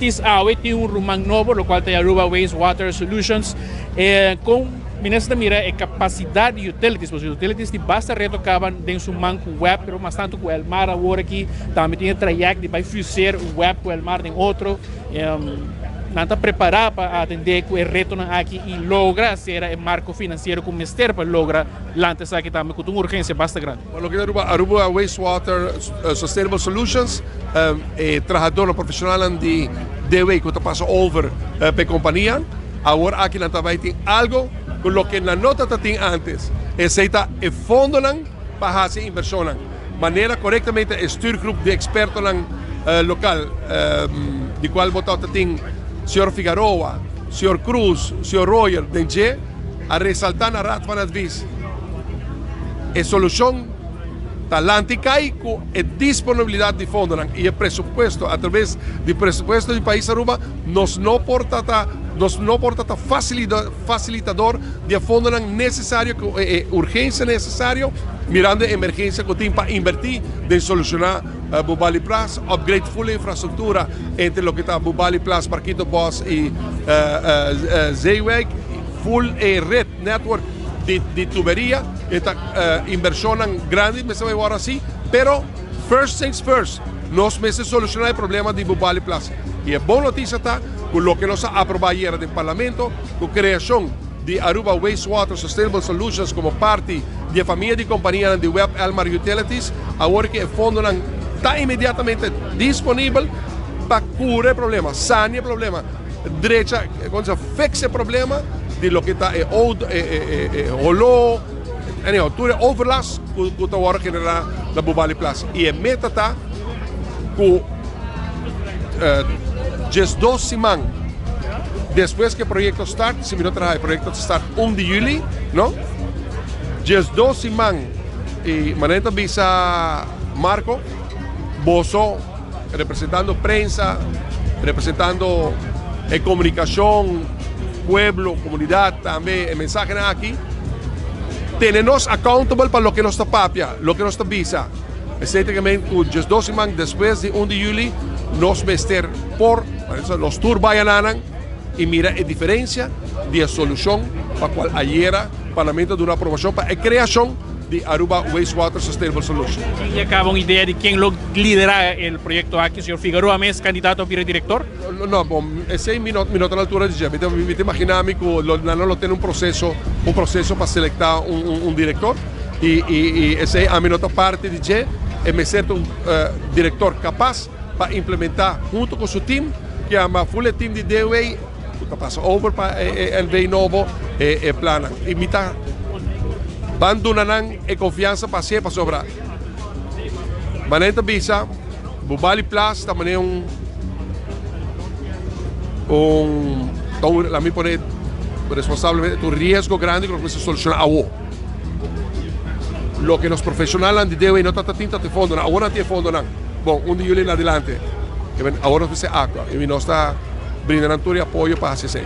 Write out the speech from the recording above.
Tisawe tiene un rumang novo, lo cual te Aruba Wastewater Solutions, com ministra mira a capacidade de utilities, porque os utilities basta retocavam dentro do banco web, mas tanto com o mar agora aqui também tem trajecto de vai fazer o web com o mar em outro, não está preparado para atender com o reto aqui e logra ser o marco financeiro com o Ministério para lograr lançar aqui também com uma urgência bastante grande. Lo que Aruba Wastewater Sustainable Solutions trabajador profissional de DW que passa over para a companhia, agora aqui não está tem algo com lo que na nota tem antes, aceita o fundo para fazer inversão, maneira corretamente o stuurgroep de expertos local, de qual botado tem Sr. Figueroa, Sr. Cruz, Sr. Royer, Denje, a resaltar na raad van advies. A solução talante cai com a disponibilidade de fundos e o presupuesto, através do presupuesto do país Aruba, nos não porta facilitador de fundos necessário, urgência necessário, mirando a emergência que tem para invertir de solucionar Bubali Plus, upgrade full infraestrutura entre o que está Bubali Plus, Parquito Boss e Zeeweg, full red network de tuberia, esta inversão grande, me vai agora assim, pero first things first, nós meses solucionar o problema de Bubali Plus. E a boa notícia está com o que nós aprovamos ayer no Parlamento, com a criação de Aruba Wastewater Sustainable Solutions como parte da família de companhia de Web Elmar Utilities, agora que o fundo está imediatamente disponível para cobrir o problema, sanear o problema, derecha, quando fixe o problema de lo que está overlast que está agora generar na Bubali Plus. E a meta está com just 2 semanas depois que o projeto start, se não trabalha, o projeto start 1 de julho, não? Just 2 semanas e maneta visa Marco Bozo representando prensa, representando a comunicação, pueblo, comunidade também, o mensagem aqui. Tenemos accountable para lo que nos papia, lo que nos visa. Exactamente, just 2 semanas depois de 1 de julho, nos vestir por los tours vayan y mira a diferencia de solución para cual ayer el Parlamento de una aprobación para la creación de Aruba Wastewater Sustainable Solution. Y acaba una idea de quién lo lidera el proyecto aquí, señor Figueroa, ¿es candidato a director? No, es 6 minutos a la altura de ya. Me imaginaba que no tiene un proceso para selectar un director y ese a minuto parte de ya, me siento un director capaz para implementar junto con su team, que llama full team de DWA, que pasa over para el B novo plan. Y mitad abandonan e confiança para ser para sobrar. Manenta visa, Bubali Plus também então lá me pone responsável do risco grande que você soluciona agora. Lo que los profissionais de DWA não está tinta de fundo, agora não tem fundo não. Bom, 1 de julho em adelante, agora você água e nós está brindando todo o apoio para a CC.